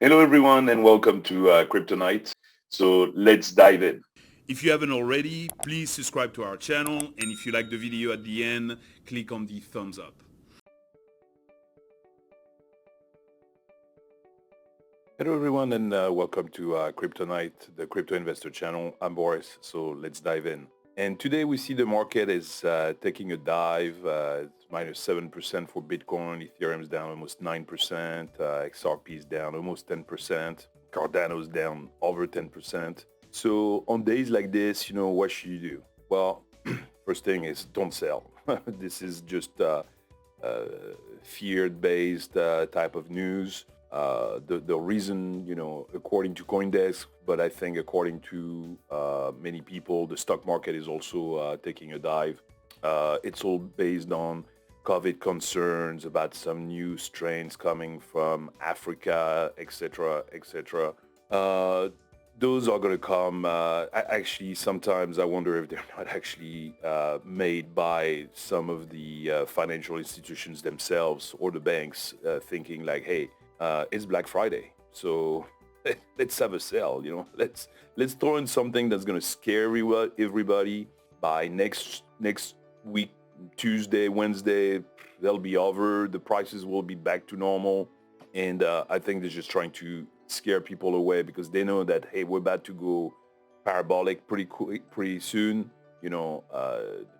Hello, everyone, and welcome to Kryptonite. So let's dive in. If you haven't already, please subscribe to our channel, and if you like the video at the end, click on the thumbs up. Hello, everyone, and welcome to Kryptonite, the crypto investor channel. I'm Boris, so let's dive in. And today we see the market is taking a dive. It's minus 7% for Bitcoin. Ethereum is down almost 9%. XRP is down almost 10%. Cardano is down over 10%. So on days like this, what should you do? Well, first thing is don't sell. This is just fear-based type of news. The reason, according to CoinDesk, but I think according to many people, the stock market is also taking a dive. It's all based on COVID concerns about some new strains coming from Africa, etc., etc. Those are going to come. Actually, sometimes I wonder if they're not actually made by some of the financial institutions themselves or the banks, thinking like, hey, it's Black Friday, so let's have a sale. Let's throw in something that's going to scare everybody. By next week, Tuesday, Wednesday, they'll be over. The prices will be back to normal, and I think they're just trying to scare people away because they know that, hey, we're about to go parabolic pretty soon.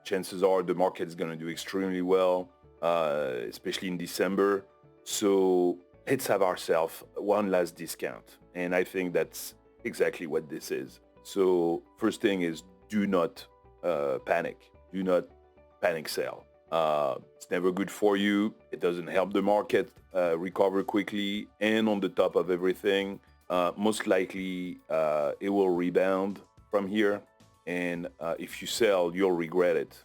Chances are the market is going to do extremely well, especially in December. So let's have ourselves one last discount. And I think that's exactly what this is. So first thing is do not panic. Do not panic sell. It's never good for you. It doesn't help the market recover quickly. And on the top of everything, most likely it will rebound from here. And if you sell, you'll regret it.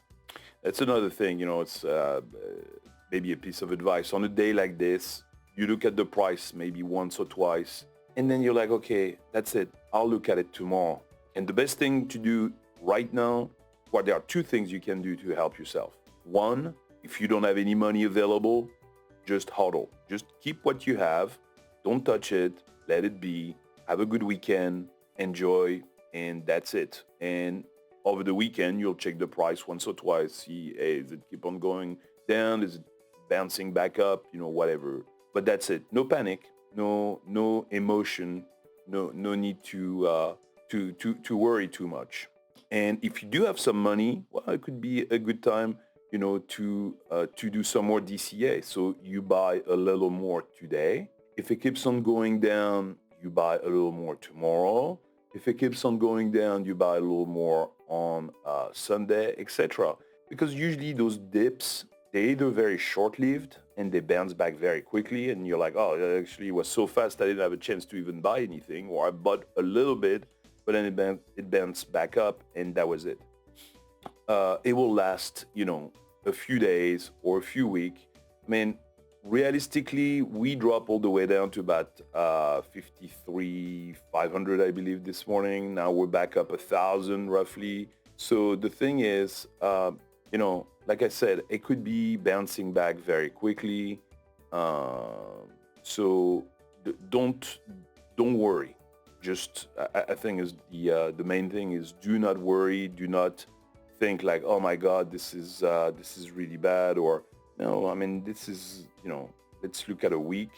That's another thing, it's maybe a piece of advice. On a day like this, you look at the price maybe once or twice, and then you're like, okay, that's it. I'll look at it tomorrow. And the best thing to do right now, well, there are two things you can do to help yourself. One, if you don't have any money available, just hodl. Just keep what you have. Don't touch it. Let it be. Have a good weekend. Enjoy. And that's it. And over the weekend, you'll check the price once or twice. See, hey, does it keep on going down? Is it bouncing back up? Whatever. But that's it. No panic. No emotion. No need to worry too much. And if you do have some money, well, it could be a good time, to do some more DCA. So you buy a little more today. If it keeps on going down, you buy a little more tomorrow. If it keeps on going down, you buy a little more on Sunday, etc. Because usually those dips, they're either very short-lived and they bounce back very quickly, and you're like, oh, it actually was so fast I didn't have a chance to even buy anything, or I bought a little bit, but then it bounced back up, and that was it. It will last, a few days or a few weeks. I mean, realistically, we drop all the way down to about 53,500, I believe, this morning. Now we're back up 1,000 roughly. So the thing is, like I said, it could be bouncing back very quickly. So don't worry. Just I think is the main thing is do not worry. Do not think like, oh my God, this is really bad, or no. I mean, this is let's look at a week,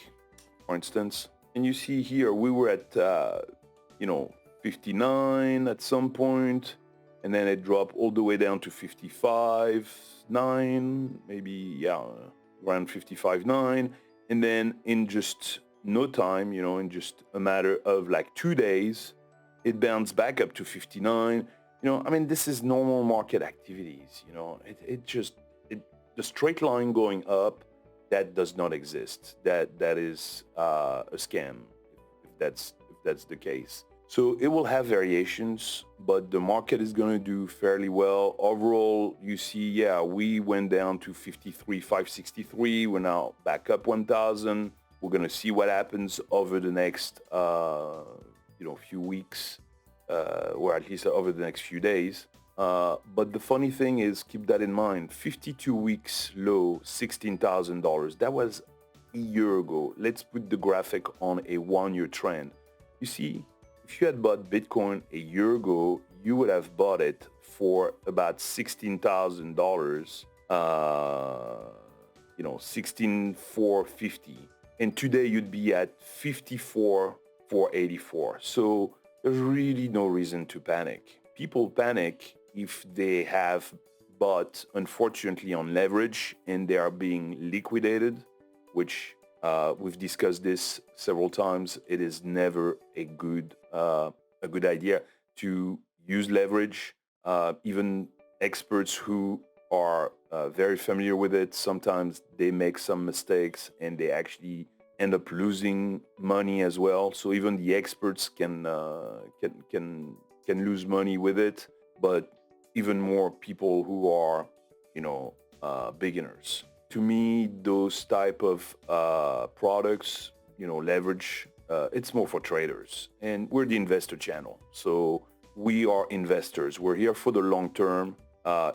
for instance, and you see here we were at 59 at some point. And then it dropped all the way down to 55.9, maybe, around 55.9. And then in just no time, in just a matter of like 2 days, it bounced back up to 59. I mean, this is normal market activities, the straight line going up, that does not exist. That is a scam, if that's the case. So it will have variations, but the market is going to do fairly well. Overall, you see, we went down to 53,563. We're now back up 1,000. We're going to see what happens over the next, few weeks, or at least over the next few days. But the funny thing is, keep that in mind, 52 weeks low, $16,000. That was a year ago, let's put the graphic on a 1-year trend. You see, if you had bought Bitcoin a year ago, you would have bought it for about $16,000, 16,450. And today you'd be at 54,484. So there's really no reason to panic. People panic if they have bought, unfortunately, on leverage and they are being liquidated, which we've discussed this several times. It is never a good idea to use leverage. Even experts who are very familiar with it, sometimes they make some mistakes and they actually end up losing money as well. So even the experts can lose money with it, but even more people who are, beginners. To me, those type of products, leverage, it's more for traders. And we're the investor channel. So we are investors. We're here for the long term.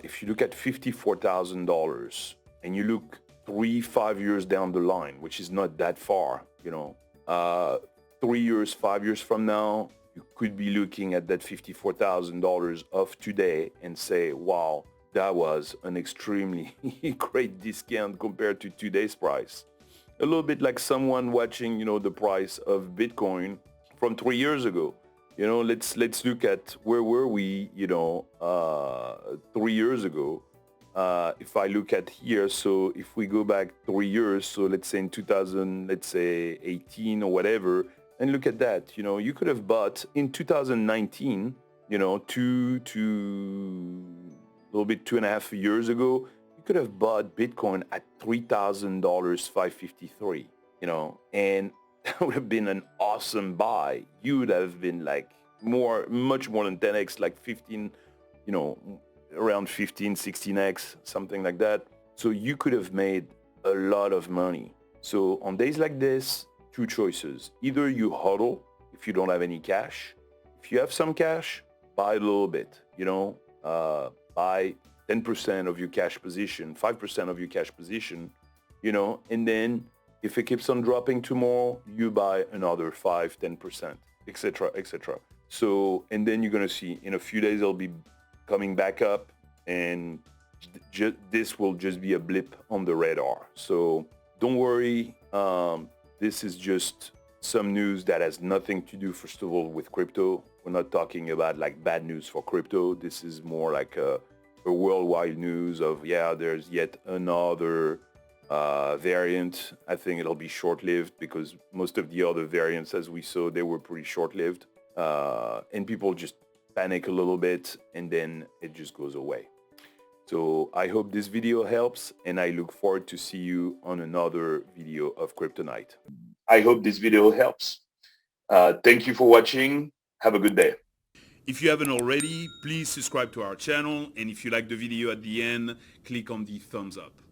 If you look at $54,000 and you look 3-5 years down the line, which is not that far, 3 years, 5 years from now, you could be looking at that $54,000 of today and say, wow, that was an extremely great discount compared to today's price. A little bit like someone watching, the price of Bitcoin from 3 years ago. Let's look at where were we, 3 years ago. If I look at here, so if we go back 3 years, so let's say in 2018 or whatever, and look at that, you could have bought in 2019, a little bit 2.5 years ago, you could have bought Bitcoin at $3,000, 553, and that would have been an awesome buy. You would have been like much more than 10x, like 15, around 15, 16x, something like that. So you could have made a lot of money. So on days like this, two choices. Either you hodl if you don't have any cash. If you have some cash, buy a little bit, buy 10% of your cash position, 5% of your cash position, and then if it keeps on dropping tomorrow, you buy another 5, 10%, etc., etc. So, and then you're going to see in a few days, it'll be coming back up, and this will just be a blip on the radar. So don't worry. This is just some news that has nothing to do, first of all, with crypto. We're not talking about like bad news for crypto. This is more like a worldwide news of, there's yet another variant. I think it'll be short-lived because most of the other variants, as we saw, they were pretty short-lived. And people just panic a little bit and then it just goes away. So I hope this video helps, and I look forward to see you on another video of Kryptonite. I hope this video helps. Thank you for watching. Have a good day. If you haven't already, please subscribe to our channel, and if you like the video at the end, click on the thumbs up.